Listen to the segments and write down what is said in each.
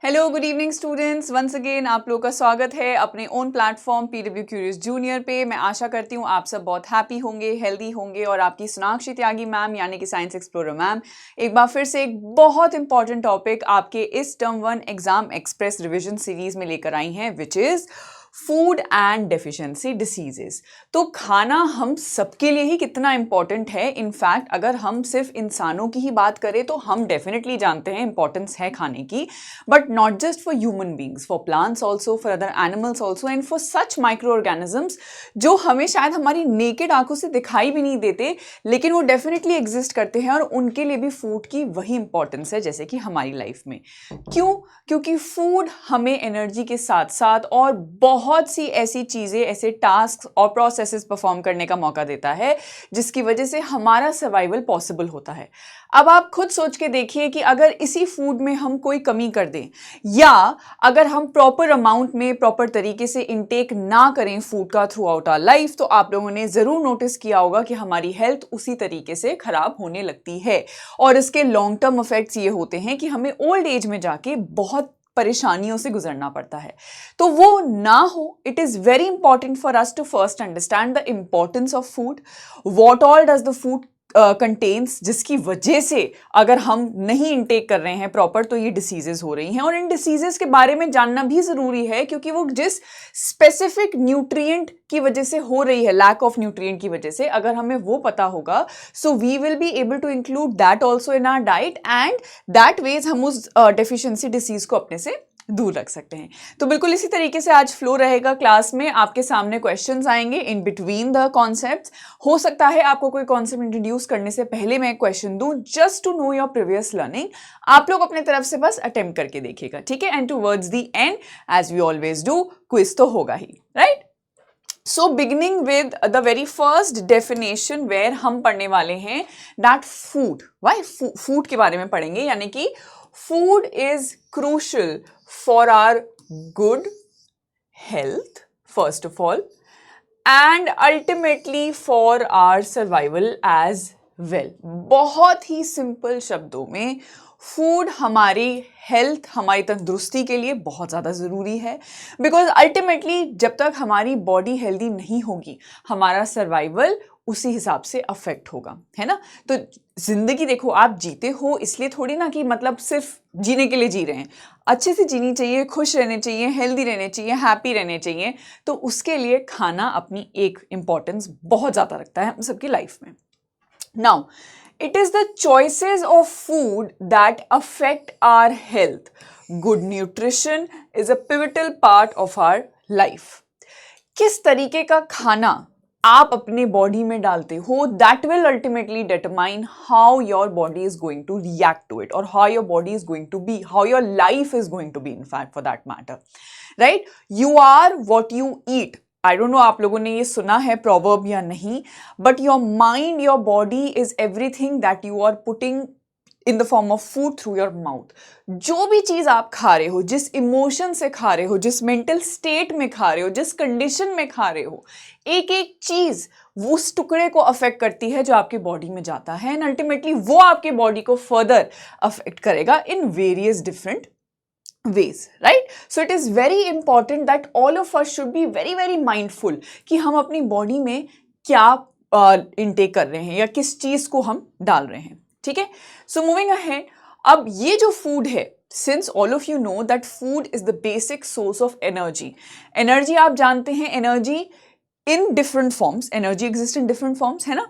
Hello good evening students, once again आप लोग का स्वागत है अपने own platform PW Curious Junior पे। मैं आशा करती हूँ आप सब बहुत हैप्पी होंगे, हेल्दी होंगे और आपकी सोनाक्षी त्यागी मैम यानी कि साइंस एक्सप्लोरर मैम एक बार फिर से एक बहुत इंपॉर्टेंट टॉपिक आपके इस term 1 exam express revision series में लेकर आई हैं, which is food and deficiency diseases. तो खाना हम सबके लिए ही कितना इंपॉर्टेंट है। इनफैक्ट अगर हम सिर्फ इंसानों की ही बात करें तो हम डेफिनेटली जानते हैं इंपॉर्टेंस है खाने की, but not just for human beings, for plants also, for other animals also and for such micro organisms जो हमें शायद हमारी नेकेड आंखों से दिखाई भी नहीं देते, लेकिन वो डेफिनेटली एग्जिस्ट करते हैं और उनके लिए भी फूड की वही इंपॉर्टेंस है जैसे कि हमारी लाइफ में। क्यों? क्योंकि फूड हमें एनर्जी के साथ साथ और बहुत सी ऐसी चीजें, ऐसे टास्क और प्रोसेसेस परफॉर्म करने का मौका देता है जिसकी वजह से हमारा सर्वाइवल पॉसिबल होता है। अब आप खुद सोच के देखिए कि अगर इसी फूड में हम कोई कमी कर दें या अगर हम प्रॉपर अमाउंट में प्रॉपर तरीके से इनटेक ना करें फूड का थ्रू आउट आवर लाइफ, तो आप लोगों ने जरूर नोटिस किया होगा कि हमारी हेल्थ उसी तरीके से खराब होने लगती है और इसके लॉन्ग टर्म इफेक्ट्स ये होते हैं कि हमें ओल्ड एज में जाके बहुत परेशानियों से गुजरना पड़ता है। तो वो ना हो, it is very important for us to first understand the importance of food, what all does the food contents, जिसकी वजह से अगर हम नहीं इनटेक कर रहे हैं प्रॉपर तो ये डिसीजेस हो रही हैं। और इन डिसीजेस के बारे में जानना भी जरूरी है क्योंकि वो जिस स्पेसिफिक न्यूट्रिएंट की वजह से हो रही है, लैक ऑफ न्यूट्रिएंट की वजह से, अगर हमें वो पता होगा so we will be able to include that also in our diet and that ways हम उस डेफिशिएंसी डिसीज को अपने से दूर रख सकते हैं। तो बिल्कुल इसी तरीके से आज फ्लो रहेगा क्लास में। आपके सामने क्वेश्चंस आएंगे इन बिटवीन द कॉन्सेप्ट्स। हो सकता है आपको कोई कॉन्सेप्ट इंट्रोड्यूस करने से पहले मैं एक क्वेश्चन दूं just to know your previous learning. आप लोग अपने तरफ से बस अटेम्प्ट करके देखिएगा, ठीक है? And towards the end as we always do, quiz तो होगा ही, right? So beginning with the very first definition where हम पढ़ने वाले हैं that food, why food के बारे में पढ़ेंगे, यानी कि food is crucial for our good health first of all and ultimately for our survival as well। बहुत ही सिंपल शब्दों में फूड हमारी हेल्थ, हमारी तंदुरुस्ती के लिए बहुत ज़्यादा ज़रूरी है बिकॉज अल्टीमेटली जब तक हमारी बॉडी हेल्दी नहीं होगी हमारा सर्वाइवल उसी हिसाब से अफेक्ट होगा, है ना? तो जिंदगी देखो, आप जीते हो इसलिए थोड़ी ना कि मतलब सिर्फ जीने के लिए जी रहे हैं। अच्छे से जीनी चाहिए, खुश रहने चाहिए, हेल्दी रहने चाहिए, हैप्पी रहने चाहिए। तो उसके लिए खाना अपनी एक इम्पॉर्टेंस बहुत ज़्यादा रखता है हम सबकी लाइफ में। Now it is the choices of food that affect our health. Good nutrition is a pivotal part of our life. किस तरीके का खाना आप अपने बॉडी में डालते हो that will ultimately determine how your body is going to react to it or how your body is going to be, how your life is going to be, in fact, for that matter, right? You are what you eat. I don't know आप लोगों ने ये सुना है proverb या नहीं, but your mind, your body is everything that you are putting in the form of food through your mouth. जो भी चीज आप खा रहे हो, जिस इमोशन से खा रहे हो, जिस मेंटल स्टेट में खा रहे हो, जिस कंडीशन में खा रहे हो, एक एक चीज उस टुकड़े को अफेक्ट करती है जो आपकी बॉडी में जाता है एंड अल्टीमेटली वो आपके बॉडी को फर्दर अफेक्ट करेगा in various different ways, right? So it is very important that all of us should be very mindful कि हम अपनी बॉडी में क्या इनटेक कर रहे हैं या किस चीज को हम डाल रहे हैं, ठीक है? सो मूविंग अहेड, अब ये जो फूड है, since all of you know that food is the basic source of energy. Energy आप जानते हैं, energy in different forms, energy exist in different forms, है ना?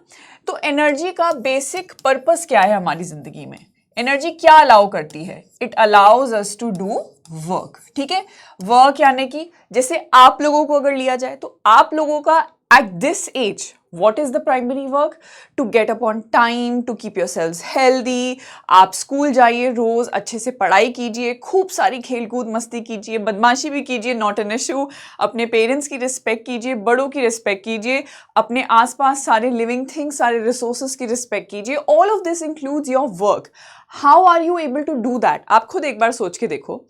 तो एनर्जी का बेसिक पर्पस क्या है हमारी जिंदगी में? एनर्जी क्या अलाउ करती है? It allows us to do work, ठीक है? वर्क यानी कि जैसे आप लोगों को अगर लिया जाए तो आप लोगों का at this age what is the primary work? To get up on time, to keep yourselves healthy. आप स्कूल जाइए, रोज अच्छे से पढ़ाई कीजिए, खूब सारी खेलकूद मस्ती कीजिए, बदमाशी भी कीजिए, नॉट एन इशू। अपने पेरेंट्स की रिस्पेक्ट कीजिए, बड़ों की रिस्पेक्ट कीजिए, अपने आसपास सारे लिविंग थिंग्स, सारे रिसोर्सेज की रिस्पेक्ट कीजिए। All of this includes your work. How are you able to do that? आप खुद एक बार सोच के देखो,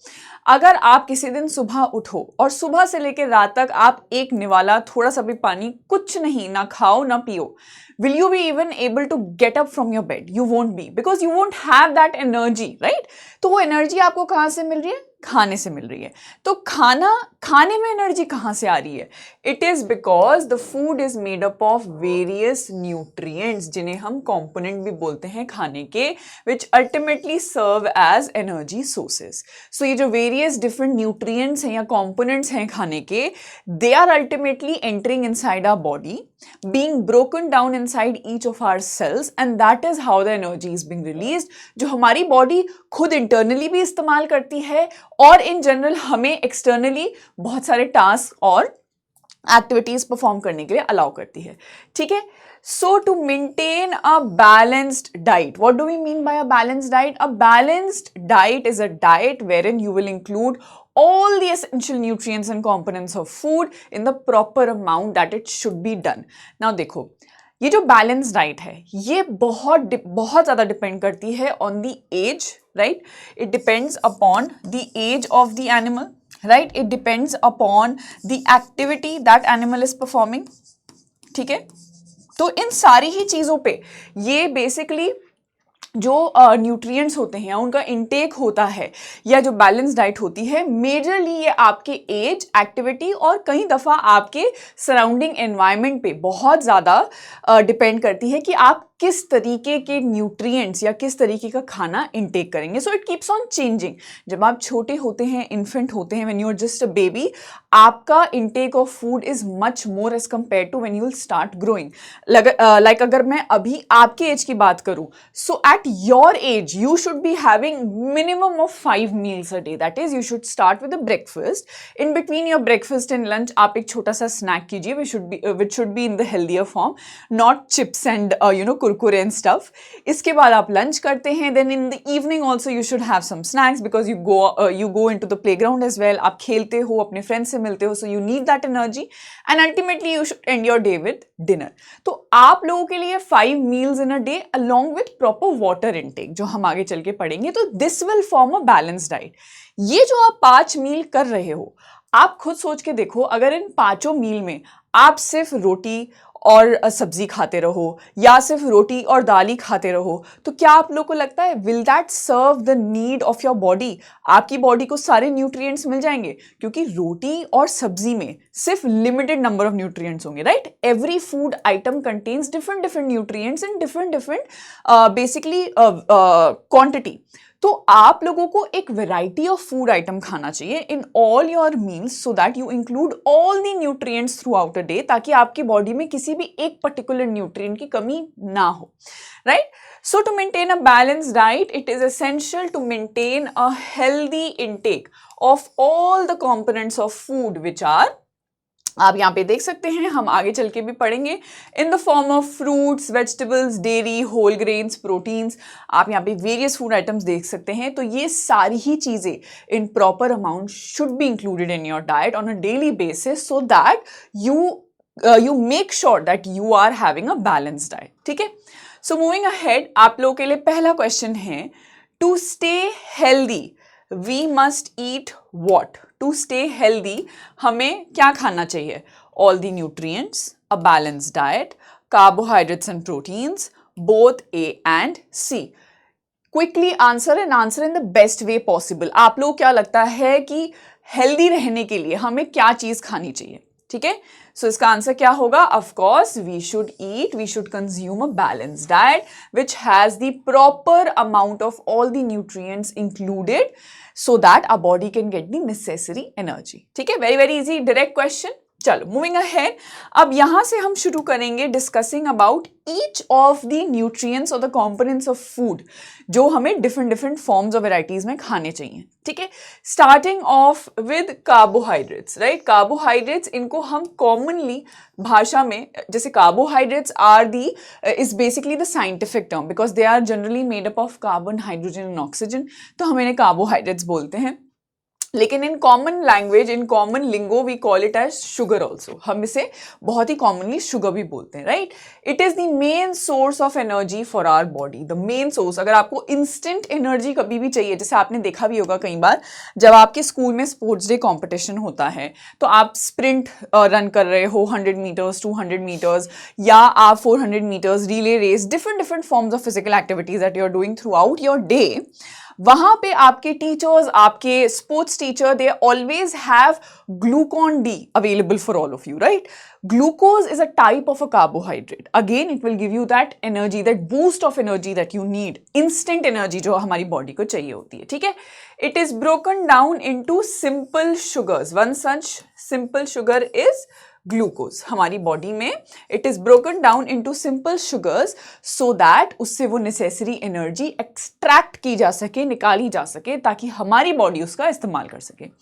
अगर आप किसी दिन सुबह उठो और सुबह से लेकर रात तक आप एक निवाला, थोड़ा सा भी पानी, कुछ नहीं, ना खाओ ना पियो, will you be even able to get up from your bed? You won't be, because you won't have that energy, right? तो वो एनर्जी आपको कहाँ से मिल रही है? खाने से मिल रही है। तो खाने में एनर्जी कहाँ से आ रही है? It is because the food is made up of various nutrients, जिन्हें हम कंपोनेंट भी बोलते हैं खाने के, which ultimately serve as energy sources. So ये जो वेरियस डिफरेंट न्यूट्रिएंट्स हैं या कंपोनेंट्स हैं खाने के, they are ultimately entering inside our body, being broken down inside each of our cells, and that is how the energy is being released, जो हमारी body खुद इंटरनली भी इस्तेमाल करती है और इन जनरल हमें एक्सटर्नली बहुत सारे टास्क और एक्टिविटीज परफॉर्म करने के लिए अलाउ करती है। ठीक है, so to maintain a balanced diet, what do we mean by a balanced diet? A balanced diet is a diet wherein you will include all the essential nutrients and components of food in the proper amount that it should be done. Now देखो, ये जो balance diet है ये बहुत ज़्यादा depend करती है on the age, right? It depends upon the age of the animal, right? It depends upon the activity that animal is performing. ठीक है, तो इन सारी ही चीज़ों पे ये बेसिकली जो न्यूट्रिएंट्स होते हैं उनका इनटेक होता है या जो बैलेंस डाइट होती है, मेजरली ये आपके एज, एक्टिविटी और कई दफ़ा आपके सराउंडिंग एनवायरनमेंट पे बहुत ज़्यादा डिपेंड करती है कि आप किस तरीके के न्यूट्रिएंट्स या किस तरीके का खाना इनटेक करेंगे। So it keeps on changing. जब आप छोटे होते हैं, इन्फेंट होते हैं, when you are just a baby, आपका intake of food is much more as compare to when you will start growing. Like अगर मैं अभी आपके एज की बात करूं, so at your age you should be having minimum of 5 meals a day. That is, you should start with a breakfast. In between your breakfast and lunch, आप एक छोटा सा snack कीजिए, which should be in the healthier form, not chips and kurkure and stuff. इसके बाद आप lunch करते हैं. Then in the evening also you should have some snacks because you go into the playground as well. आप खेलते हो, अपने friends से मिलते हो, so you need that energy. And ultimately you should end your day with dinner. तो आप लोगों के लिए 5 meals in a day along with proper water intake, जो हम आगे चल के पढ़ेंगे, तो this will form a balance diet. ये जो आप 5 मील कर रहे हो, आप खुद सोच के देखो, अगर इन 5 मील में आप सिर्फ रोटी और सब्जी खाते रहो या सिर्फ रोटी और दाल ही खाते रहो, तो क्या आप लोग को लगता है will that serve the need of your body? आपकी बॉडी को सारे न्यूट्रिएंट्स मिल जाएंगे? क्योंकि रोटी और सब्जी में सिर्फ लिमिटेड नंबर ऑफ न्यूट्रिएंट्स होंगे, right? Every food item contains different nutrients in different basically quantity. तो आप लोगों को एक वैरायटी ऑफ फूड आइटम खाना चाहिए in all your meals, so that you include all the nutrients through out a day, ताकि आपकी बॉडी में किसी भी एक पर्टिकुलर न्यूट्रिएंट की कमी ना हो, right? So to maintain a balanced diet, it is essential to maintain a healthy intake of all the components of food which are, आप यहाँ पे देख सकते हैं, हम आगे चल के भी पढ़ेंगे, in the form of fruits, vegetables, dairy, whole grains, proteins. आप यहाँ पे वेरियस फूड आइटम्स देख सकते हैं। तो ये सारी ही चीज़ें in proper amount should be included in your diet on a daily basis, so that you make sure that you are having a balanced diet. ठीक है, सो मूविंग अहेड, आप लोगों के लिए पहला क्वेश्चन है, to stay healthy we must eat what? To stay healthy हमें क्या खाना चाहिए? All the nutrients, a balance diet, carbohydrates and proteins, both A and C. Quickly answer and answer in the best way possible. आप लोग क्या लगता है कि हेल्दी रहने के लिए हमें क्या चीज खानी चाहिए? ठीक है, सो इसका आंसर क्या होगा? Of course we should consume a balance diet which has the proper amount of all the nutrients included, so that our body can get the necessary energy. ठीक है, very very easy direct question. चलो moving ahead, अब यहां से हम शुरू करेंगे discussing about each of the nutrients और द कंपोनेंट्स ऑफ फूड जो हमें डिफरेंट फॉर्म्स और वेराइटीज में खाने चाहिए। ठीक है, starting of with carbohydrates, right? Carbohydrates, इनको हम कॉमनली भाषा में, जैसे carbohydrates are the is basically the scientific term because they are generally made up of carbon, hydrogen and oxygen, तो हम इन्हें कार्बोहाइड्रेट्स बोलते हैं। लेकिन in common language, in common lingo we call it as sugar also. हम इसे बहुत ही कॉमनली शुगर भी बोलते हैं, right? It is the main source of energy for our body, the main source. अगर आपको इंस्टेंट एनर्जी कभी भी चाहिए, जैसे आपने देखा भी होगा कई बार जब आपके स्कूल में स्पोर्ट्स डे कॉम्पिटिशन होता है, तो आप स्प्रिंट रन कर रहे हो 100 मीटर्स, 200 मीटर्स, या आप 400 meters, relay race, different forms of physical activities that you are doing throughout your day. वहां पे आपके टीचर्स, आपके sports teacher, they always have Glucon D available for all of you, right? Glucose is a type of a carbohydrate. Again, it will give you that energy, that boost of energy that you need. Instant energy जो हमारी body को चाहिए होती है, ठीक है? It is broken down into simple sugars. One such simple sugar is glucose. हमारी body में it is broken down into simple sugars so that उससे वो necessary energy extract की जा सके, निकाली जा सके, ताकि हमारी बॉडी उसका इस्तेमाल कर सके,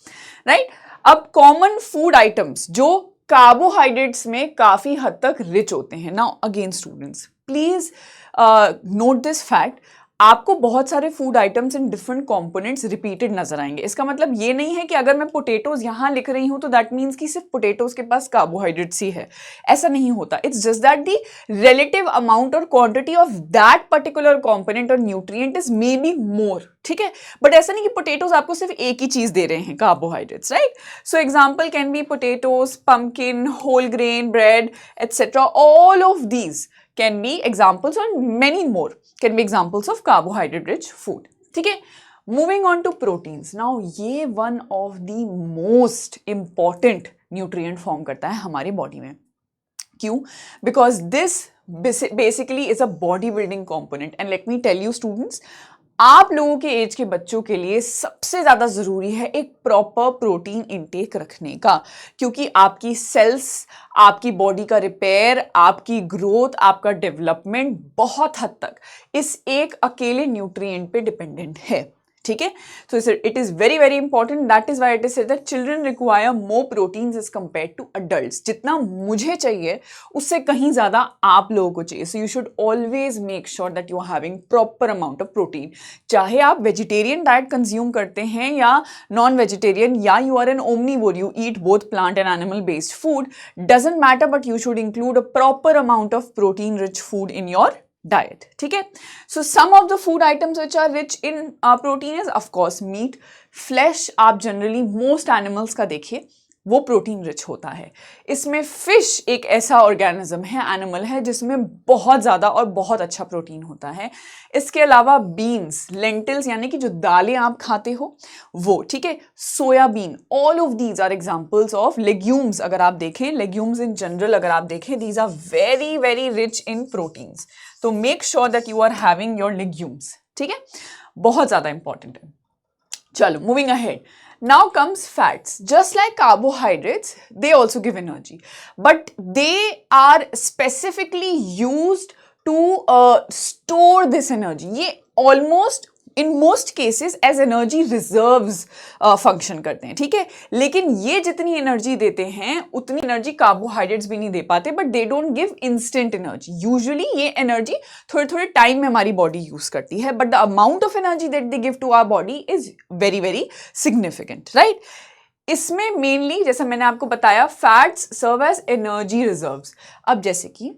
right? अब common food items जो कार्बोहाइड्रेट्स में काफी हद तक रिच होते हैं. Now again students, please note this fact. आपको बहुत सारे food items in different components repeated नजर आएंगे. इसका मतलब ये नहीं है कि अगर मैं पोटैटोज यहां लिख रही हूं तो दैट मीन्स कि सिर्फ पोटैटोज के पास कार्बोहाइड्रेट्स ही है. ऐसा नहीं होता. It's just that the relative amount और quantity of that particular component और nutrient is may be more, ठीक है? बट ऐसा नहीं कि पोटैटोज आपको सिर्फ एक ही चीज दे रहे हैं, carbohydrates, right? So example can be potatoes, pumpkin, whole grain bread, etcetera. All of these can be examples or many more can be examples of carbohydrate rich food. ठीक है? Moving on to proteins. Now ये one of the most important nutrient form करता है हमारी body में. क्यों? Because this basically is a body building component. And let me tell you students, आप लोगों के एज के बच्चों के लिए सबसे ज्यादा जरूरी है एक प्रॉपर प्रोटीन इंटेक रखने का, क्योंकि आपकी सेल्स, आपकी बॉडी का रिपेयर, आपकी ग्रोथ, आपका डेवलपमेंट बहुत हद तक इस एक अकेले न्यूट्रिएंट पे डिपेंडेंट है. ठीक है? So it is very very important. That is why it is said that children require more proteins as compared to adults. जितना मुझे चाहिए उससे कहीं ज्यादा आप लोगों को चाहिए. So you should always make sure that you are having proper amount of protein. चाहे आप वेजिटेरियन डाइट कंज्यूम करते हैं या नॉन वेजिटेरियन, या you are an omnivore, you eat both plant and animal based food, doesn't matter, but you should include a proper amount of protein rich food in your diet. ठीक है? So some of the food items which are rich in protein is of course meat, flesh. आप generally most animals का देखिए वो protein rich होता है. इसमें fish एक ऐसा ऑर्गेनिज्म है, एनिमल है, जिसमें बहुत ज़्यादा और बहुत अच्छा प्रोटीन होता है. इसके अलावा बीन्स, लेंटिल्स यानी कि जो दालें आप खाते हो वो, ठीक है, soybean, all of these are examples of legumes. अगर आप देखें लेग्यूम्स इन जनरल, अगर आप देखें, these are very very rich in proteins. तो make sure that you are having your legumes. ठीक है? बहुत ज़्यादा इंपॉर्टेंट है. चलो, moving ahead. Now comes fats. Just like carbohydrates, they also give energy, but they are specifically used to store this energy. ये almost in most cases as energy reserves function करते हैं. ठीक है? लेकिन ये जितनी एनर्जी देते हैं उतनी एनर्जी कार्बोहाइड्रेट्स भी नहीं दे पाते, but they don't give instant energy. Usually ये एनर्जी थोड़े थोड़े टाइम में हमारी बॉडी यूज करती है, but the amount of energy that they give to our body is very very significant, right? इसमें मेनली, जैसा मैंने आपको बताया, fats serve as energy reserves. अब जैसे कि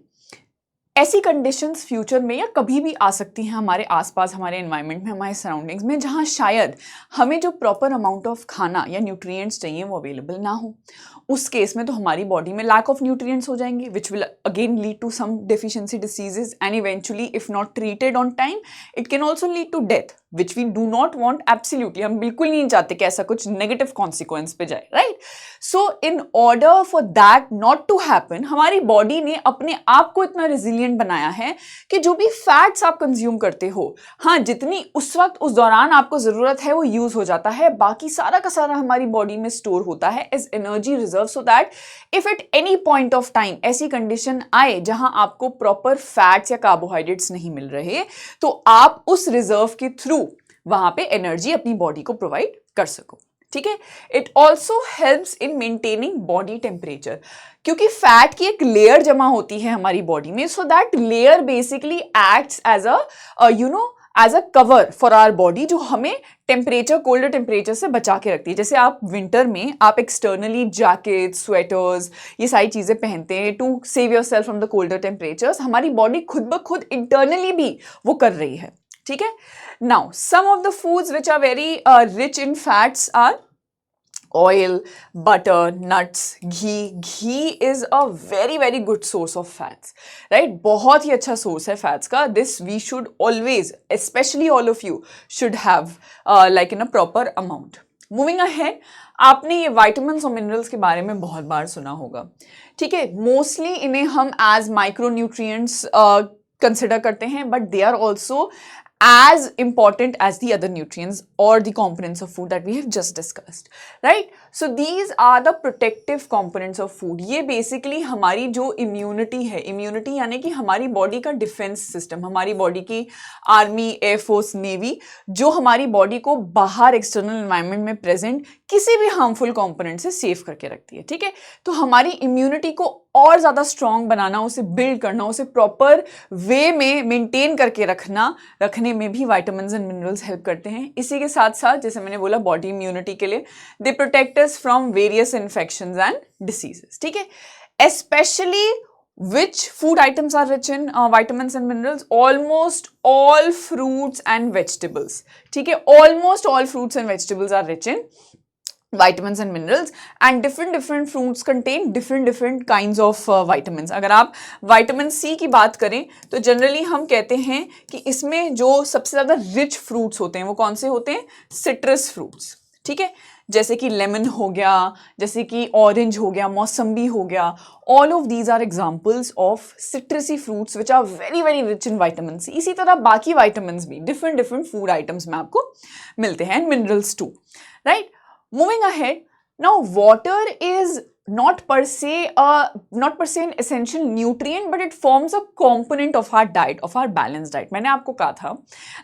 ऐसी कंडीशंस फ्यूचर में या कभी भी आ सकती हैं हमारे आसपास, हमारे एनवायरनमेंट में, हमारे सराउंडिंग्स में, जहां शायद हमें जो प्रॉपर अमाउंट ऑफ खाना या न्यूट्रिएंट्स चाहिए वो अवेलेबल ना हो. उस केस में तो हमारी बॉडी में लैक ऑफ न्यूट्रिएंट्स हो जाएंगे, which will again lead to some deficiency diseases, and eventually if not treated on time it can also lead to death, which we do not want. Absolutely हम बिल्कुल नहीं चाहते कि ऐसा कुछ नेगेटिव कॉन्सिक्वेंस पे जाए, right? So in order for that not to happen, हमारी बॉडी ने अपने आप को इतना रेजिलियंट बनाया है कि जो भी फैट्स आप कंज्यूम करते हो, हाँ, जितनी उस वक्त उस दौरान आपको जरूरत है वो यूज हो जाता है, बाकी सारा का सारा हमारी बॉडी में स्टोर होता है as energy reserve, so that if at any point of time ऐसी कंडीशन आए जहां आपको प्रॉपर फैट्स या कार्बोहाइड्रेट्स नहीं मिल रहे, तो आप उस रिजर्व के थ्रू वहां पे एनर्जी अपनी बॉडी को प्रोवाइड कर सको. ठीक है? It also helps in maintaining body temperature, क्योंकि फैट की एक लेयर जमा होती है हमारी बॉडी में, so that layer basically acts as as a cover for our body, जो हमें टेम्परेचर, कोल्डर टेम्परेचर से बचा के रखती है. जैसे आप विंटर में आप एक्सटर्नली जैकेट, स्वेटर्स, ये सारी चीजें पहनते हैं to save yourself from the colder temperatures, हमारी बॉडी खुद ब खुद इंटरनली भी वो कर रही है. ठीक है? Now some of the foods which are very rich in fats are oil, butter, nuts, ghee. Ghee is a very very good source of fats, right? बहुत ही अच्छा source है fats का. This we should always, especially all of you, should have like in a proper amount. Moving ahead, आपने ये vitamins और minerals के बारे में बहुत बार सुना होगा, ठीक है? Mostly इन्हें हम as micronutrients consider करते हैं, but they are also as important as the other nutrients or the components of food that we have just discussed, right? So these are the protective components of food. ये basically हमारी जो immunity है, immunity यानी कि हमारी body का defense system, हमारी body की army, air force, navy, जो हमारी body को बाहर external environment में present किसी भी harmful component से safe करके रखती है, ठीक है? तो हमारी immunity को और ज़्यादा स्ट्रॉन्ग बनाना, उसे बिल्ड करना, उसे प्रॉपर वे में मेंटेन करके रखने में भी विटामिन्स एंड मिनरल्स हेल्प करते हैं. इसी के साथ साथ जैसे मैंने बोला बॉडी इम्यूनिटी के लिए they protect us from various infections and diseases, ठीक है? Especially which food items are rich in vitamins and minerals? Almost all fruits and vegetables, ठीक है? Almost all fruits and vegetables are rich in vitamins and minerals, and different fruits contain different kinds of vitamins. अगर आप vitamin C की बात करें तो generally हम कहते हैं कि इसमें जो सबसे ज़्यादा rich fruits होते हैं वो कौन से होते हैं? citrus fruits, ठीक है? जैसे कि लेमन हो गया, जैसे कि ऑरेंज हो गया, मौसम्बी हो गया. All of these are examples of citrusy fruits which are very very rich in vitamin C. इसी तरह बाकी विटामिन्स भी डिफरेंट फूड आइटम्स में आपको मिलते हैं, and minerals too, right? Moving ahead, now water is not per se an essential nutrient, but it forms a component of our diet, of our balanced diet. मैंने आपको कहा था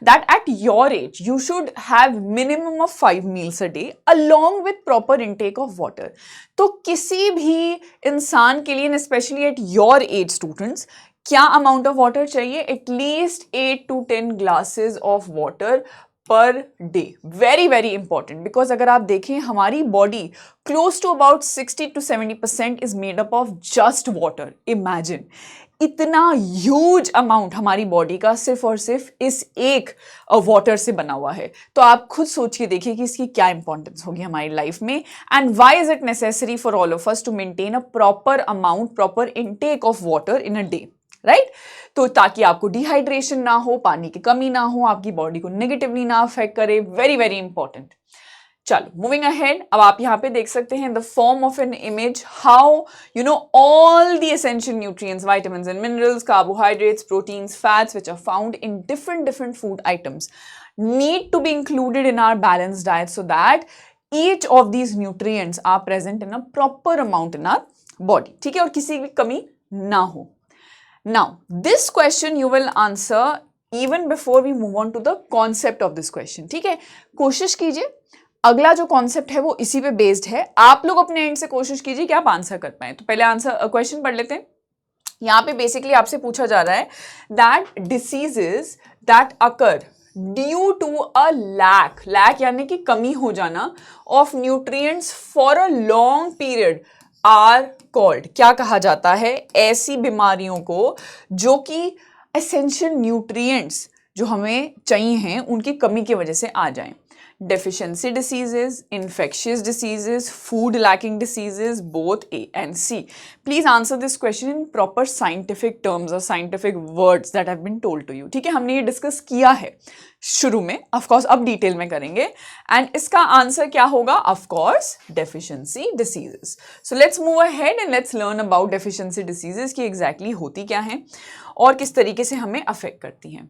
that at your age you should have minimum of 5 meals a day along with proper intake of water. तो किसी भी इंसान के लिए, especially at your age students, क्या amount of water चाहिए? At least 8 to 10 glasses of water per day. Very very important, because अगर आप देखें हमारी body close to about 60 to 70% is made up of just water. Imagine इतना huge amount हमारी body का सिर्फ और सिर्फ इस एक वाटर से बना हुआ है. तो आप खुद सोच के देखिए कि इसकी क्या इंपॉर्टेंस होगी हमारी लाइफ में, and why is it necessary for all of us to maintain a proper amount, proper intake of water in a day, right? तो ताकि आपको डिहाइड्रेशन ना हो, पानी की कमी ना हो, आपकी बॉडी को नेगेटिवली ना अफेक्ट करे. Very very important. चलो मूविंग अहेड, अब आप यहाँ पे देख सकते हैं the form of an image how you know all the essential nutrients, vitamins and minerals, carbohydrates, proteins, fats which are found in different food items need to be included in our balanced diet so that each of these nutrients are present in a proper amount in our body, ठीक है? और किसी भी कमी ना हो. Now, this question you will answer even before we move on to the concept of this question, ठीक है? कोशिश कीजिए अगला जो कॉन्सेप्ट है वो इसी पे बेस्ड है. आप लोग अपने एंड से कोशिश कीजिए कि आप आंसर कर पाए. तो पहले आंसर क्वेश्चन पढ़ लेते हैं. यहाँ पे बेसिकली आपसे पूछा जा रहा है that diseases that occur due to a lack यानी कि कमी हो जाना of nutrients for a long period are called. क्या कहा जाता है? ऐसी बीमारियों को जो कि एसेंशियल न्यूट्रिएंट्स जो हमें चाहिए हैं उनकी कमी की वजह से आ जाएं. deficiency diseases, infectious diseases, food lacking diseases, both A and C. Please answer this question in proper scientific terms or scientific words that have been told to you. ठीक है, हमने ये डिस्कस किया है शुरू में, ऑफ कोर्स अब detail में करेंगे, एंड इसका आंसर क्या होगा? Of course deficiency diseases. So let's move ahead and let's learn about deficiency diseases की एग्जैक्टली होती क्या है और किस तरीके से हमें अफेक्ट करती हैं.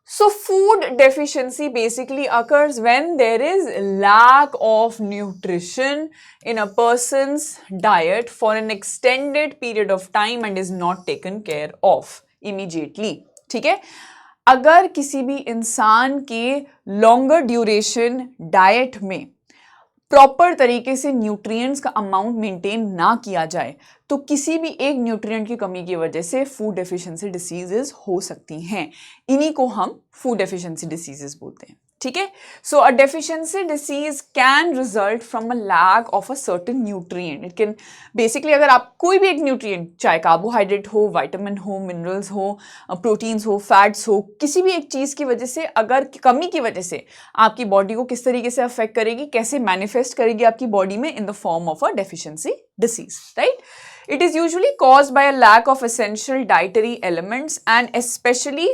So food deficiency basically occurs when there is lack of nutrition in a person's diet for an extended period of time and is not taken care of immediately. ठीक है? अगर किसी भी इंसान के longer duration डाइट में proper तरीके से न्यूट्रिएंट्स का अमाउंट मेंटेन ना किया जाए तो किसी भी एक न्यूट्रिएंट की कमी की वजह से फूड डेफिशिएंसी डिसीजेस हो सकती हैं. इन्हीं को हम फूड डेफिशिएंसी डिसीजेस बोलते हैं. ठीक है। So a deficiency disease can result from a lack of a certain nutrient. It can basically, अगर आप कोई भी एक न्यूट्रिएंट, चाहे कार्बोहाइड्रेट हो, विटामिन हो, मिनरल्स हो, प्रोटीन्स हो, फैट्स हो, किसी भी एक चीज़ की वजह से, अगर कमी की वजह से आपकी बॉडी को किस तरीके से अफेक्ट करेगी, कैसे मैनिफेस्ट करेगी आपकी बॉडी में, इन the form of a deficiency disease, right. It is usually caused by a lack of essential dietary elements and especially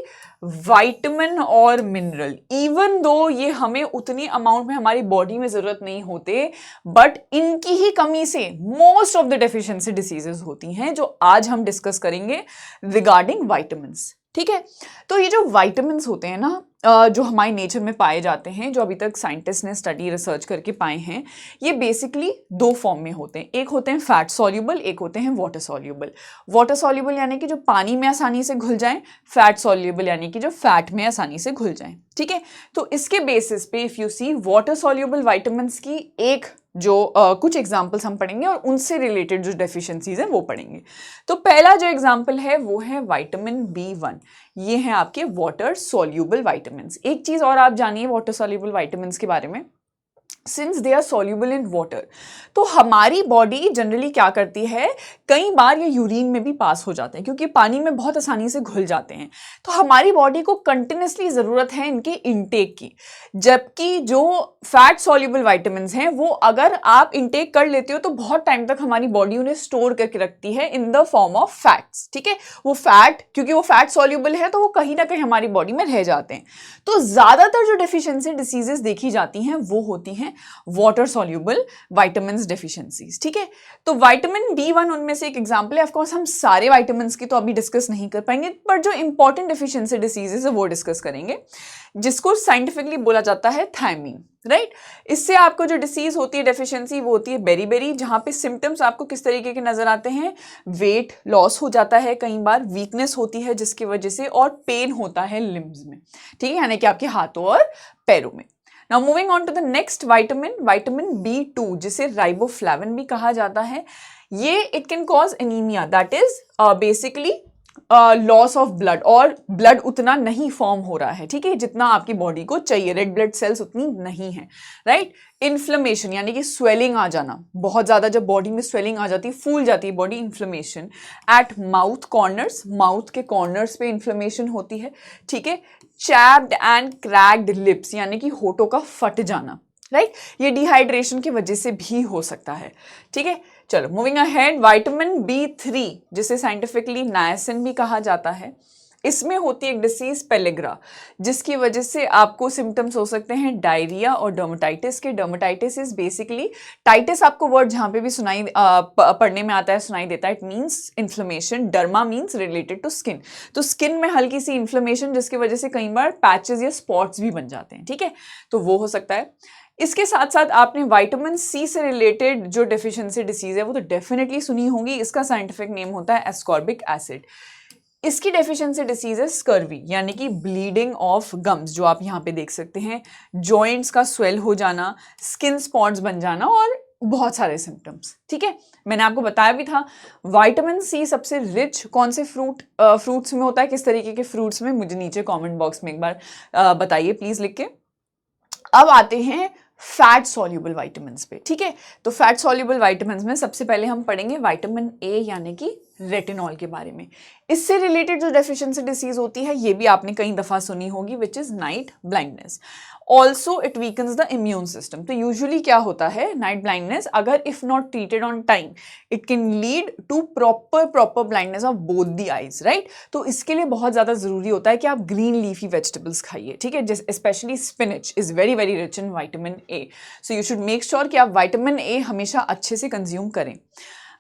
vitamin और मिनरल। इवन दो ये हमें उतनी अमाउंट में हमारी बॉडी में जरूरत नहीं होते, बट इनकी ही कमी से most of the deficiency diseases होती हैं, जो आज हम डिस्कस करेंगे रिगार्डिंग विटामिन्स। ठीक है, तो ये जो विटामिन्स होते हैं ना, जो हमारे नेचर में पाए जाते हैं, जो अभी तक साइंटिस्ट ने स्टडी रिसर्च करके पाए हैं, ये बेसिकली दो फॉर्म में होते हैं। एक होते हैं फैट सॉल्यूबल, एक होते हैं वाटर सॉल्यूबल। वाटर सॉल्यूबल यानी कि जो पानी में आसानी से घुल जाएं, फैट सॉल्यूबल यानी कि जो फैट में आसानी से घुल जाएं। ठीक है, तो इसके बेसिस पे if you see water soluble vitamins की एक जो कुछ एग्जाम्पल्स हम पढ़ेंगे और उनसे रिलेटेड जो डेफिशिएंसीज हैं वो पढ़ेंगे। तो पहला जो एग्जाम्पल है वो है विटामिन B1। ये हैं आपके वाटर सॉल्यूबल विटामिन्स। एक चीज और आप जानिए वाटर सॉल्यूबल विटामिन्स के बारे में, since they are soluble in water, तो हमारी बॉडी जनरली क्या करती है, कई बार ये यूरिन में भी पास हो जाते हैं क्योंकि पानी में बहुत आसानी से घुल जाते हैं। तो हमारी बॉडी को कंटिन्यूसली ज़रूरत है इनके इनटेक की, जबकि जो फैट सॉल्यूबल विटामिन्स हैं वो अगर आप इनटेक कर लेते हो तो बहुत टाइम तक हमारी बॉडी उन्हें स्टोर करके रखती है इन द फॉर्म ऑफ फैट्स। ठीक है, वो फैट, क्योंकि वो फैट सॉल्यूबल है तो वो कहीं ना कहीं हमारी बॉडी में रह जाते हैं। तो ज़्यादातर जो डेफिशिएंसी डिसीजेस देखी जाती हैं वो होती हैं वाटर सॉल्यूबल विटामिन्स डेफिशिएंसीज। ठीक है, तो विटामिन B1 उनमें से एक एग्जांपल है। ऑफ कोर्स हम सारे विटामिन्स की तो अभी डिस्कस नहीं कर पाएंगे, पर जो इंपॉर्टेंट डेफिशिएंसी डिसीजेस है वो डिस्कस करेंगे, जिसको साइंटिफिकली बोला जाता है थायमीन, राइट। इससे आपको जो डिसीज होती है डेफिशिएंसी वो होती है बेरी, जहां पे सिम्टम्स आपको किस तरीके के नजर आते हैं, वेट लॉस हो जाता है, कई बार वीकनेस होती है जिसकी वजह से, और पेन होता है लिम्स में। ठीक है, यानी कि आपके हाथों और पैरों में। Now moving on to the next vitamin, vitamin B2, जिसे राइबोफ्लेविन भी कहा जाता है। ये it can cause anemia, that is basically loss of blood, और ब्लड उतना नहीं फॉर्म हो रहा है, ठीक है, जितना आपकी बॉडी को चाहिए, रेड ब्लड सेल्स उतनी नहीं है, राइट। इन्फ्लेमेशन यानी कि स्वेलिंग आ जाना, बहुत ज्यादा जब बॉडी में स्वेलिंग आ जाती है, फूल जाती है body, inflammation at mouth corners, mouth के कॉर्नर्स पे इन्फ्लेमेशन होती है। ठीक है, चैप्ड एंड क्रैक्ड लिप्स यानी कि होठों का फट जाना, राइट, ये डिहाइड्रेशन की वजह से भी हो सकता है। ठीक है, चलो मूविंग अहेड, विटामिन B3 जिसे साइंटिफिकली नायसिन भी कहा जाता है, इसमें होती है एक डिसीज पेलेग्रा, जिसकी वजह से आपको सिम्टम्स हो सकते हैं डायरिया और डर्मेटाइटिस के। डर्मेटाइटिस इज बेसिकली, टाइटिस आपको वर्ड जहां पे भी सुनाई पढ़ने में आता है, सुनाई देता है, it means inflammation, derma means related to skin, तो स्किन में हल्की सी इन्फ्लेमेशन जिसकी वजह से कई बार पैचेस या स्पॉट्स भी बन जाते हैं। ठीक है, तो वो हो सकता है। इसके साथ साथ आपने विटामिन C से रिलेटेड जो डेफिशिएंसी डिसीज है वो तो डेफिनेटली सुनी होगी। इसका साइंटिफिक नेम होता है एस्कॉर्बिक एसिड। इसकी डेफिशिएंसी डिसीज है स्कर्वी यानी कि ब्लीडिंग ऑफ गम्स, जो आप यहाँ पे देख सकते हैं, जॉइंट्स का स्वेल हो जाना, स्किन स्पॉट्स बन जाना और बहुत सारे सिम्टम्स। ठीक है, मैंने आपको बताया भी था विटामिन C सबसे रिच कौन से फ्रूट्स में होता है, किस तरीके के फ्रूट्स में, मुझे नीचे कमेंट बॉक्स में एक बार बताइए प्लीज लिख के। अब आते हैं फैट सॉल्यूबल विटामिन्स पे। ठीक है, तो फैट सॉल्यूबल विटामिन्स में सबसे पहले हम पढ़ेंगे विटामिन A यानी कि रेटिनॉल के बारे में। इससे रिलेटेड जो डेफिशिएंसी डिसीज होती है ये भी आपने कई दफा सुनी होगी, which is night blindness. Also it weakens the immune system. तो यूजुअली क्या होता है, नाइट ब्लाइंडनेस अगर if not treated on time it can lead to proper blindness of both the eyes, right. तो इसके लिए बहुत ज्यादा जरूरी होता है कि आप ग्रीन लीफी वेजिटेबल्स खाइए। ठीक है, specially spinach is very very rich in vitamin A, so you should make sure कि आप विटामिन A हमेशा अच्छे से कंज्यूम करें।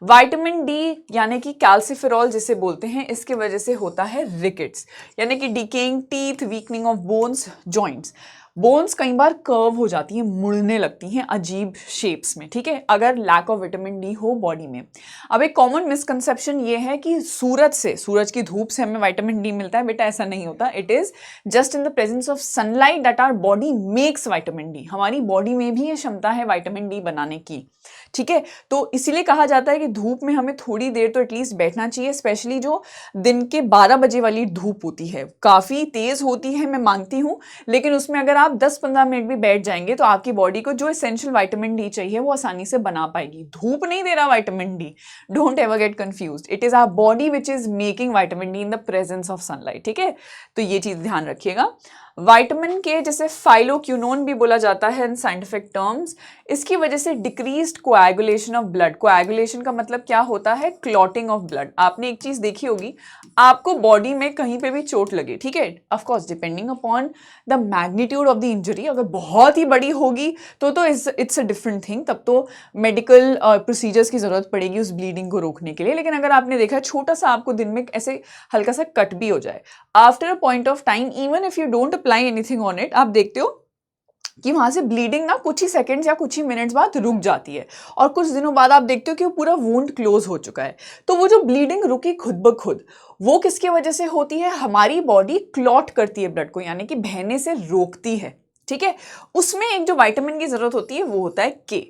विटामिन D यानी कि कैल्सिफेरॉल जिसे बोलते हैं, इसके वजह से होता है रिकेट्स यानी कि decaying teeth, weakening of bones, joints. Bones कई बार कर्व हो जाती हैं, मुड़ने लगती हैं अजीब शेप्स में। ठीक है, अगर लैक ऑफ विटामिन D हो बॉडी में। अब एक कॉमन मिसकंसेप्शन ये है कि सूरज की धूप से हमें विटामिन D मिलता है। बेटा ऐसा नहीं होता, it is just in the presence of sunlight that our body makes vitamin D। हमारी बॉडी में भी ये क्षमता है विटामिन D बनाने की। ठीक है, तो इसीलिए कहा जाता है कि धूप में हमें थोड़ी देर तो एटलीस्ट बैठना चाहिए, स्पेशली जो दिन के 12 बजे वाली धूप होती है, काफी तेज होती है मैं मानती हूँ, लेकिन उसमें अगर आप 10-15 मिनट भी बैठ जाएंगे तो आपकी बॉडी को जो एसेंशियल विटामिन डी चाहिए वो आसानी से बना पाएगी। धूप नहीं दे रहा vitamin D, don't ever get confused, it is our body which is making vitamin D in the presence of sunlight, ठीक है। तो ये चीज ध्यान रखिएगा। विटामिन के जैसे फाइलोक्विनोन भी बोला जाता है इन साइंटिफिक टर्म्स, इसकी वजह से decreased coagulation of blood. Coagulation का मतलब क्या होता है? Clotting of blood. आपने एक चीज देखी होगी, आपको बॉडी में कहीं पे भी चोट लगे, ठीक है, of course depending upon the magnitude of the injury, अगर बहुत ही बड़ी होगी तो इट्स अ डिफरेंट थिंग, तब तो मेडिकल प्रोसीजर्स की जरूरत पड़ेगी उस ब्लीडिंग को रोकने के लिए। लेकिन अगर आपने देखा छोटा सा आपको दिन में ऐसे हल्का सा कट भी हो जाए, after a point of time even if you don't apply anything on it, आप देखते हो कि वहां से ब्लीडिंग ना कुछ ही सेकंड्स या कुछ ही मिनट्स बाद रुक जाती है, और कुछ दिनों बाद आप देखते हो कि वो पूरा वुंड क्लोज हो चुका है। तो वो जो ब्लीडिंग रुकी खुद ब खुद, वो किसके वजह से होती है? हमारी बॉडी क्लॉट करती है ब्लड को, यानी कि बहने से रोकती है, ठीक है। उसमें एक जो विटामिन की जरूरत होती है वो होता है के।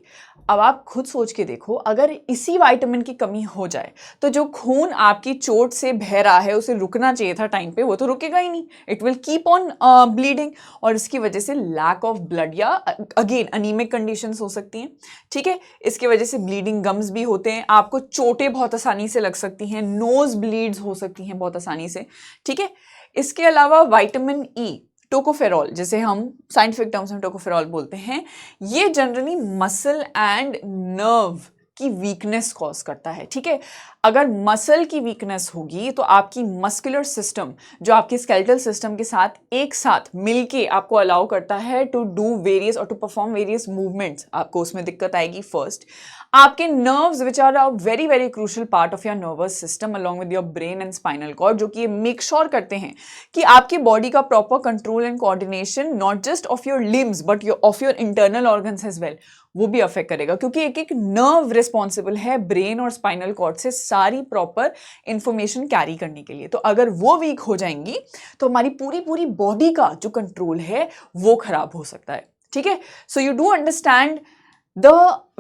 अब आप खुद सोच के देखो, अगर इसी विटामिन की कमी हो जाए तो जो खून आपकी चोट से बह रहा है उसे रुकना चाहिए था टाइम पे, वो तो रुकेगा ही नहीं, it will keep on bleeding, और इसकी वजह से लैक ऑफ ब्लड या अगेन अनीमिक कंडीशंस हो सकती हैं, ठीक है। इसकी वजह से ब्लीडिंग गम्स भी होते हैं, आपको चोटें बहुत आसानी से लग सकती हैं, नोज ब्लीड्स हो सकती हैं बहुत आसानी से, ठीक है। इसके अलावा विटामिन ई, टोकोफेरॉल, जिसे हम साइंटिफिक टर्म्स में टोकोफेरॉल बोलते हैं, ये जनरली मसल एंड नर्व की वीकनेस कॉज करता है, ठीक है। अगर मसल की वीकनेस होगी तो आपकी मस्कुलर सिस्टम जो आपके स्केलेटल सिस्टम के साथ एक साथ मिलके आपको अलाउ करता है टू डू वेरियस और टू परफॉर्म वेरियस मूवमेंट्स, आपको उसमें दिक्कत आएगी। फर्स्ट, आपके nerves which are a very very crucial part of your nervous system along with your brain and spinal cord, जो कि ये मेक श्योर करते हैं कि आपकी बॉडी का proper control and coordination not just of your limbs but of your internal organs as well, वो भी अफेक्ट करेगा, क्योंकि एक एक नर्व रिस्पॉन्सिबल है ब्रेन और स्पाइनल कॉर्ड से सारी प्रॉपर इंफॉर्मेशन कैरी करने के लिए। तो अगर वो वीक हो जाएंगी तो हमारी पूरी पूरी बॉडी का जो कंट्रोल है वो खराब हो सकता है, ठीक है। So you do understand the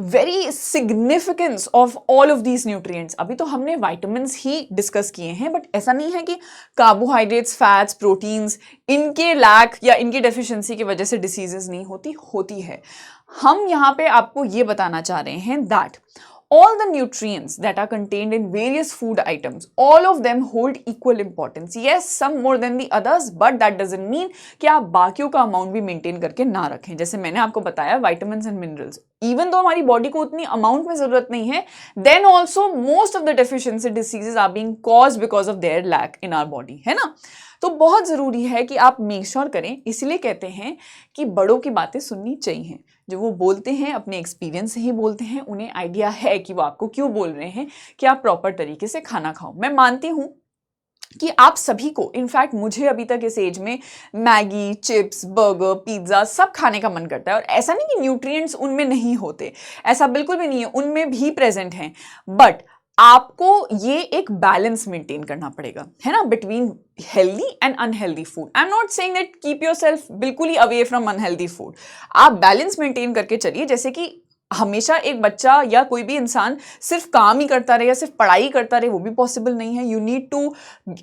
very significance of all of these nutrients. अभी तो हमने वाइटामिन्स ही डिस्कस किए हैं, बट ऐसा नहीं है कि कार्बोहाइड्रेट्स, फैट्स, प्रोटीन्स, इनके लैक या इनकी डेफिशिएंसी की वजह से डिसीजेस नहीं होती है। हम यहाँ पे आपको ये बताना चाह रहे हैं that all the nutrients that are contained in various food items, all of them hold equal importance. Yes, some more than the others, but that doesn't mean कि आप बाकियों का अमाउंट भी मेंटेन करके ना रखें। जैसे मैंने आपको बताया vitamins and minerals, even though हमारी बॉडी को उतनी अमाउंट में जरूरत नहीं है, then also most of the deficiency diseases are being caused because of their lack in our body, है ना। तो बहुत जरूरी है कि आप मेक श्योर करें, इसलिए कहते हैं कि बड़ों की बातें सुननी चाहिए। जो वो बोलते हैं अपने एक्सपीरियंस से ही बोलते हैं, उन्हें आइडिया है कि वो आपको क्यों बोल रहे हैं कि आप प्रॉपर तरीके से खाना खाओ। मैं मानती हूं कि आप सभी को, इनफैक्ट मुझे अभी तक इस एज में मैगी, चिप्स, बर्गर, पिज्जा सब खाने का मन करता है, और ऐसा नहीं कि न्यूट्रिएंट्स उनमें नहीं होते, ऐसा बिल्कुल भी नहीं है, उनमें भी प्रेजेंट हैं, बट आपको ये एक बैलेंस मेंटेन करना पड़ेगा, है ना, between healthy and unhealthy food. I am not saying that keep yourself बिल्कुल ही अवे फ्रॉम अनहेल्दी फूड, आप बैलेंस मेंटेन करके चलिए। जैसे कि हमेशा एक बच्चा या कोई भी इंसान सिर्फ काम ही करता रहे या सिर्फ पढ़ाई करता रहे, वो भी पॉसिबल नहीं है। You need to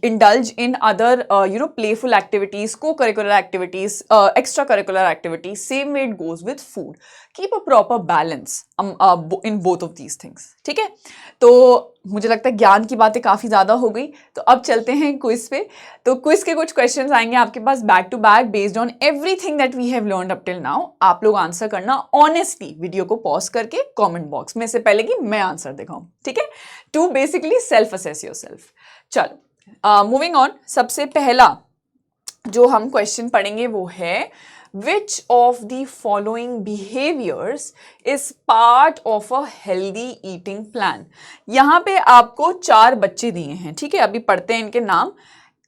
indulge in other playful activities, co curricular activities, extra curricular activities, same way it goes with food. Keep a proper balance in both of these things, ठीक है। तो मुझे लगता है ज्ञान की बातें काफी ज्यादा हो गई, तो अब चलते हैं क्विज पे। तो क्विज के कुछ क्वेश्चंस आएंगे आपके पास back to back based on everything that we have learned up till now. आप लोग आंसर करना ऑनेस्टली, वीडियो को पॉज करके कमेंट बॉक्स में, से पहले कि मैं आंसर दिखाऊं, ठीक है, to basically self assess yourself. चलो मूविंग ऑन, सबसे पहला जो हम क्वेश्चन पढ़ेंगे वो है, which of the following behaviors is part of a healthy eating plan? यहाँ पे आपको 4 बच्चे दिए हैं, ठीक है। अभी पढ़ते हैं इनके नाम,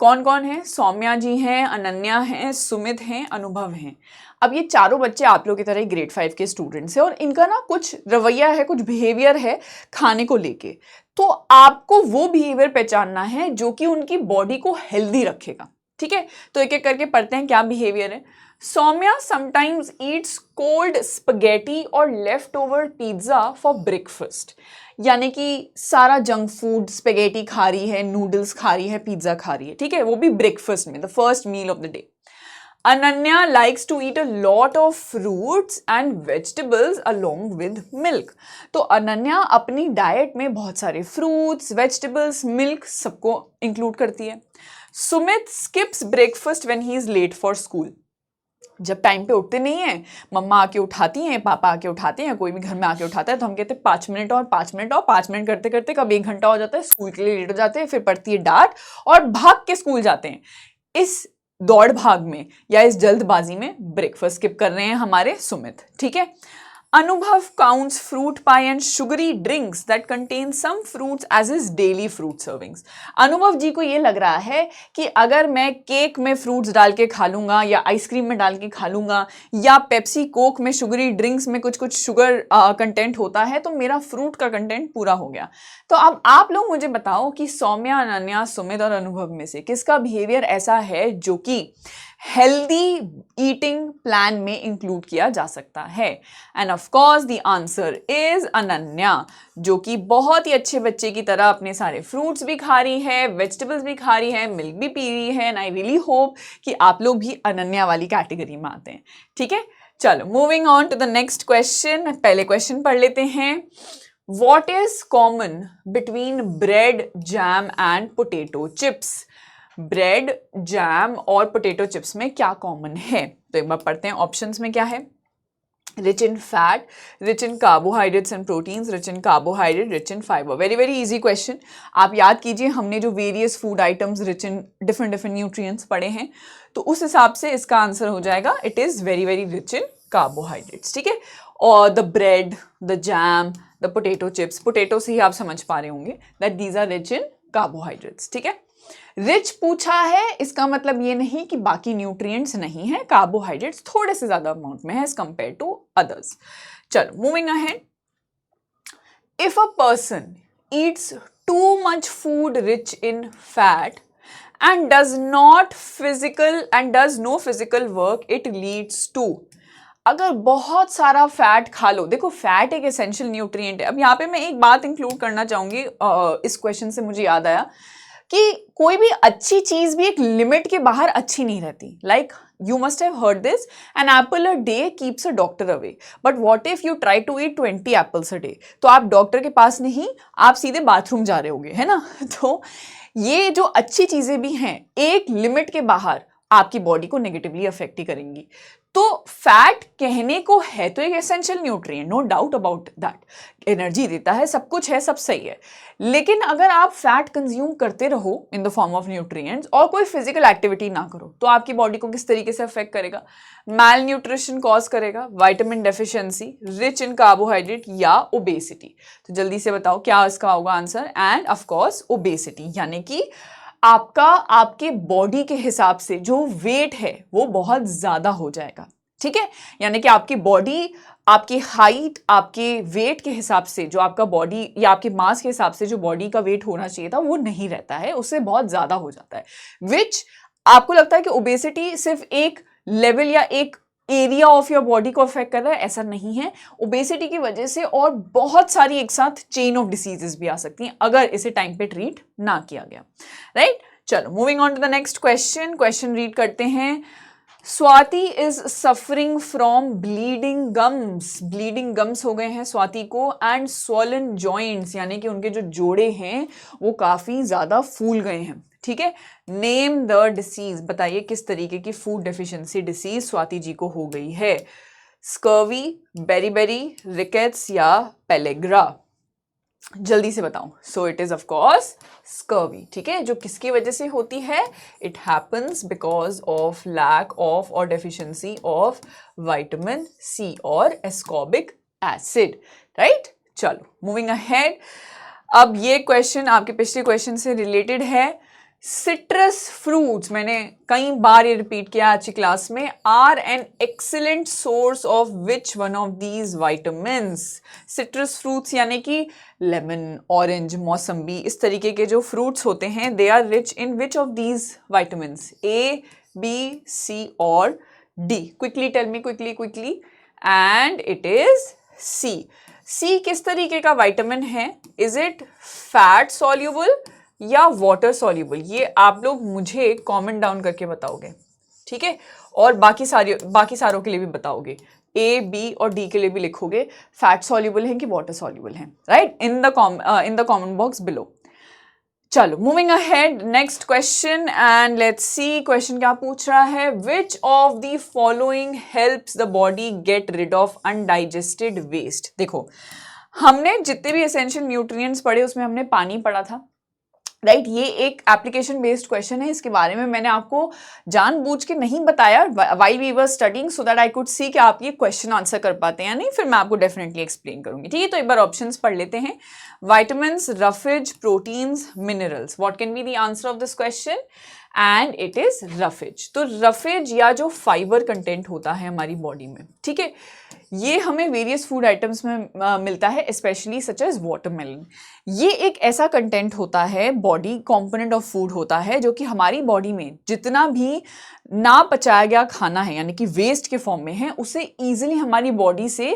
कौन कौन है। सौम्या जी हैं, अनन्या हैं, सुमित हैं, अनुभव हैं। अब ये चारों बच्चे आप लोग की तरह ग्रेड 5 के स्टूडेंट्स हैं, और इनका ना कुछ रवैया है, कुछ बिहेवियर है खाने को लेके। तो आपको वो बिहेवियर पहचानना है जो कि उनकी बॉडी को हेल्दी रखेगा, ठीक है। तो एक एक करके पढ़ते हैं क्या बिहेवियर है। Saumya sometimes eats cold spaghetti और leftover pizza for breakfast, यानी कि सारा जंक फूड, स्पेगेटी खा रही है, नूडल्स खा रही है, पिज्जा खा रही है, ठीक है, वो भी ब्रेकफास्ट में, the first meal of the day. Ananya likes to eat a lot of fruits and vegetables along with milk. तो अनन्या अपनी डाइट में बहुत सारे फ्रूट्स, वेजिटेबल्स, मिल्क सबको इंक्लूड करती है. Sumit skips breakfast when he is late for school. जब time पे उठते नहीं है, मम्मा आके उठाती हैं, पापा आके उठाते हैं, कोई भी घर में आके उठाता है, तो हम कहते हैं 5 मिनट और 5 मिनट और 5 मिनट करते करते कब 1 घंटा हो जाता है, स्कूल के लिए लेट हो जाते हैं, फिर पड़ती है डांट और भाग के स्कूल जाते हैं. इस दौड़ भाग में या इस जल्दबाजी में ब्रेकफास्ट स्किप कर रहे हैं हमारे सुमित. ठीक है. Anubhav counts fruit pie and sugary drinks that contain some fruits as his daily fruit servings. Anubhav ji को ये लग रहा है कि अगर मैं केक में फ्रूट्स डाल के खा लूंगा या आइसक्रीम में डाल के खा लूंगा या पेप्सी कोक में शुगरी ड्रिंक्स में कुछ कुछ शुगर कंटेंट होता है तो मेरा फ्रूट का कंटेंट पूरा हो गया. तो अब आप लोग मुझे बताओ कि सौम्या, अनन्या, सुमित और अनुभव में से किसका बिहेवियर ऐसा है जो कि हेल्दी ईटिंग प्लान में इंक्लूड किया जा सकता है. End of course the answer is Ananya, जो कि बहुत ही अच्छे बच्चे की तरह अपने सारे फ्रूट्स भी खा रही है, वेजिटेबल्स भी खा रही है, मिल्क भी पी रही है. एंड आई रियली होप कि आप लोग भी अनन्या वाली कैटेगरी में आते हैं. ठीक है, चलो moving on to the next question. पहले क्वेश्चन पढ़ लेते हैं. What is common between bread, jam and potato chips? Bread, jam और पोटैटो चिप्स में क्या कॉमन है? तो एक बार पढ़ते हैं ऑप्शंस में क्या है. Rich in fat, rich in carbohydrates and proteins, rich in carbohydrate, rich in fibre. Very very easy question. आप याद कीजिए हमने जो various food items rich in different nutrients पढ़े हैं, तो उस हिसाब से इसका आंसर हो जाएगा it is very very rich in carbohydrates. ठीक है. और the bread, the jam, the potato chips, potato से ही आप समझ पा रहे होंगे that these are rich in carbohydrates. ठीक है. रिच पूछा है, इसका मतलब ये नहीं कि बाकी न्यूट्रिएंट्स नहीं है, कार्बोहाइड्रेट्स थोड़े से ज्यादा अमाउंट में है एज कंपेयर टू अदर्स. चलो moving ahead. If a person Yeats too much food rich in fat and does no physical work, it leads to. अगर बहुत सारा फैट खा लो, देखो फैट एक एसेंशियल न्यूट्रिएंट है. अब यहाँ पे मैं एक बात इंक्लूड करना चाहूंगी, इस क्वेश्चन से मुझे याद आया कि कोई भी अच्छी चीज भी एक लिमिट के बाहर अच्छी नहीं रहती. Like you must have heard this, an apple a day keeps a doctor away, but what if you try to eat 20 apples a day? तो आप डॉक्टर के पास नहीं, आप सीधे बाथरूम जा रहे होगे, है ना. तो ये जो अच्छी चीजें भी हैं एक लिमिट के बाहर आपकी बॉडी को नेगेटिवली अफेक्ट ही करेंगी. तो फैट कहने को है तो एक essential nutrient, no doubt about that. Energy देता है, सब कुछ है, सब सही है. लेकिन अगर आप फैट कंज्यूम करते रहो इन द फॉर्म ऑफ न्यूट्रिएंट्स और कोई फिजिकल एक्टिविटी ना करो तो आपकी बॉडी को किस तरीके से अफेक्ट करेगा? मैल न्यूट्रिशन कॉज करेगा, vitamin deficiency, rich in carbohydrate या ओबेसिटी. तो जल्दी से बताओ क्या इसका होगा answer. End of course obesity, यानी कि आपका आपके बॉडी के हिसाब से जो वेट है वो बहुत ज्यादा हो जाएगा. ठीक है. यानी कि आपकी बॉडी, आपकी हाइट, आपके वेट के हिसाब से जो आपका बॉडी या आपके मास के हिसाब से जो बॉडी का वेट होना चाहिए था वो नहीं रहता है, उससे बहुत ज्यादा हो जाता है. विच आपको लगता है कि ओबेसिटी सिर्फ एक लेवल या एक एरिया ऑफ योर बॉडी को अफेक्ट कर रहा है, ऐसा नहीं है. ओबेसिटी की वजह से और बहुत सारी एक साथ चेन ऑफ डिसीजेस भी आ सकती हैं अगर इसे टाइम पे ट्रीट ना किया गया. राइट. चलो moving on to the next question. Question read करते हैं. Swati is suffering from bleeding gums. Bleeding gums हो गए हैं स्वाति को. एंड स्वॉलन जॉइंट्स, यानी कि उनके जो जोड़े हैं वो काफी ज्यादा फूल गए हैं. ठीक है. नेम द डिसीज, बताइए किस तरीके की food deficiency disease Swati ji को हो गई है? स्कर्वी, बेरीबेरी, रिकेट्स या पेलेग्रा? जल्दी से बताओ. So it is of course scurvy. ठीक है. जो किसकी वजह से होती है? It happens because of lack of और डेफिशिएंसी ऑफ विटामिन सी और एस्कॉर्बिक एसिड. राइट. चलो मूविंग अहेड. अब ये क्वेश्चन आपके पिछले क्वेश्चन से रिलेटेड है. सिट्रस फ्रूट्स, मैंने कई बार ये रिपीट किया आज की क्लास में, are an excellent source of which one of these vitamins. Citrus fruits यानी कि लेमन, ऑरेंज, मौसम्बी, इस तरीके के जो फ्रूट्स होते हैं they are rich in which of these vitamins? A, B, C और D. Quickly tell me, quickly. And it is C. C किस तरीके का विटामिन है? इज इट फैट सॉल्युबल या वाटर सॉल्युबल? ये आप लोग मुझे कमेंट डाउन करके बताओगे. ठीक है. और बाकी सारों के लिए भी बताओगे, ए, बी और डी के लिए भी लिखोगे फैट सॉल्युबल हैं कि वाटर सॉल्युबल हैं, right, in the comment box below. चलो moving ahead, next question and let's see question क्या पूछ रहा है। Which of the following helps the body get rid of undigested waste. देखो हमने जितने भी एसेंशियल न्यूट्रिएंट्स पढ़े उसमें हमने पानी पढ़ा था, राइट ये एक एप्लीकेशन बेस्ड क्वेश्चन है, इसके बारे में मैंने आपको जानबूझ के नहीं बताया while we were studying so that I could see कि आप ये क्वेश्चन आंसर कर पाते हैं या नहीं, फिर मैं आपको डेफिनेटली एक्सप्लेन करूंगी। ठीक है, तो एक बार ऑप्शंस पढ़ लेते हैं। Vitamins, roughage, proteins, minerals. What can be the answer of this question? And it is roughage. तो रफेज या जो फाइबर कंटेंट होता है हमारी बॉडी में, ठीक है, ये हमें वेरियस फूड आइटम्स में मिलता है, स्पेशली सच एज वाटरमेलन। ये एक ऐसा कंटेंट होता है, बॉडी कंपोनेंट ऑफ फूड होता है, जो कि हमारी बॉडी में जितना भी ना पचाया गया खाना है यानी कि वेस्ट के फॉर्म में है, उसे इजीली हमारी बॉडी से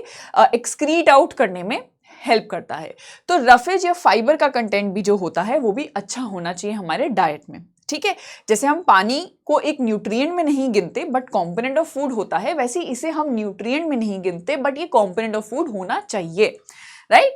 एक्सक्रीट आउट करने में हेल्प करता है। तो रफेज या फाइबर का कंटेंट भी जो होता है वो भी अच्छा होना चाहिए हमारे डाइट में। ठीक है, जैसे हम पानी को एक न्यूट्रिएंट में नहीं गिनते बट कंपोनेंट ऑफ फूड होता है, वैसे इसे हम न्यूट्रिएंट में नहीं गिनते बट ये कंपोनेंट ऑफ फूड होना चाहिए, राइट।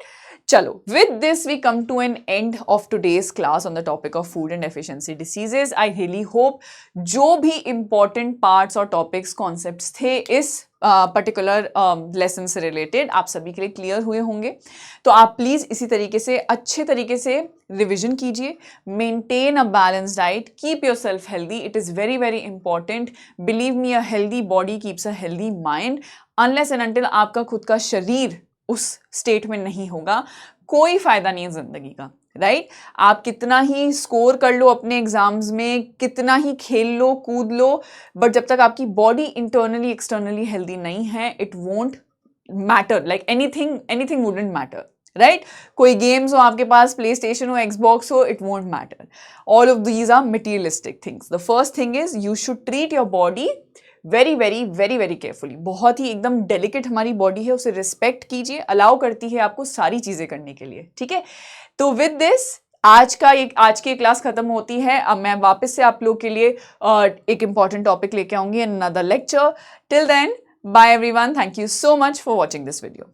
चलो, with this we come to an end of today's class on the topic of food and deficiency diseases. I really hope जो भी important parts और topics, concepts थे इस पर्टिकुलर लेसन से related आप सभी के लिए क्लियर हुए होंगे। तो आप प्लीज़ इसी तरीके से अच्छे तरीके से रिविजन कीजिए, maintain a balance diet, keep your self healthy, it is very very important. Believe me, a healthy body keeps a healthy mind. Unless and until आपका खुद का शरीर उस स्टेट में नहीं होगा, कोई फायदा नहीं है जिंदगी का, राइट। आप कितना ही स्कोर कर लो अपने एग्जाम्स में, कितना ही खेल लो कूद लो, बट जब तक आपकी बॉडी इंटरनली एक्सटर्नली हेल्दी नहीं है, it won't matter, like anything wouldn't matter, right. कोई गेम्स हो आपके पास, प्ले स्टेशन हो, एक्सबॉक्स हो, it won't matter. All of these are materialistic things. The first thing is you should treat your body very very very very carefully. बहुत ही एकदम delicate हमारी बॉडी है, उसे रिस्पेक्ट कीजिए, अलाउ करती है आपको सारी चीजें करने के लिए, ठीक है। तो विद दिस आज की क्लास खत्म होती है। अब मैं वापस से आप लोग के लिए एक इंपॉर्टेंट टॉपिक लेके आऊंगी, another lecture. Till then, bye everyone, thank you so much for watching this video.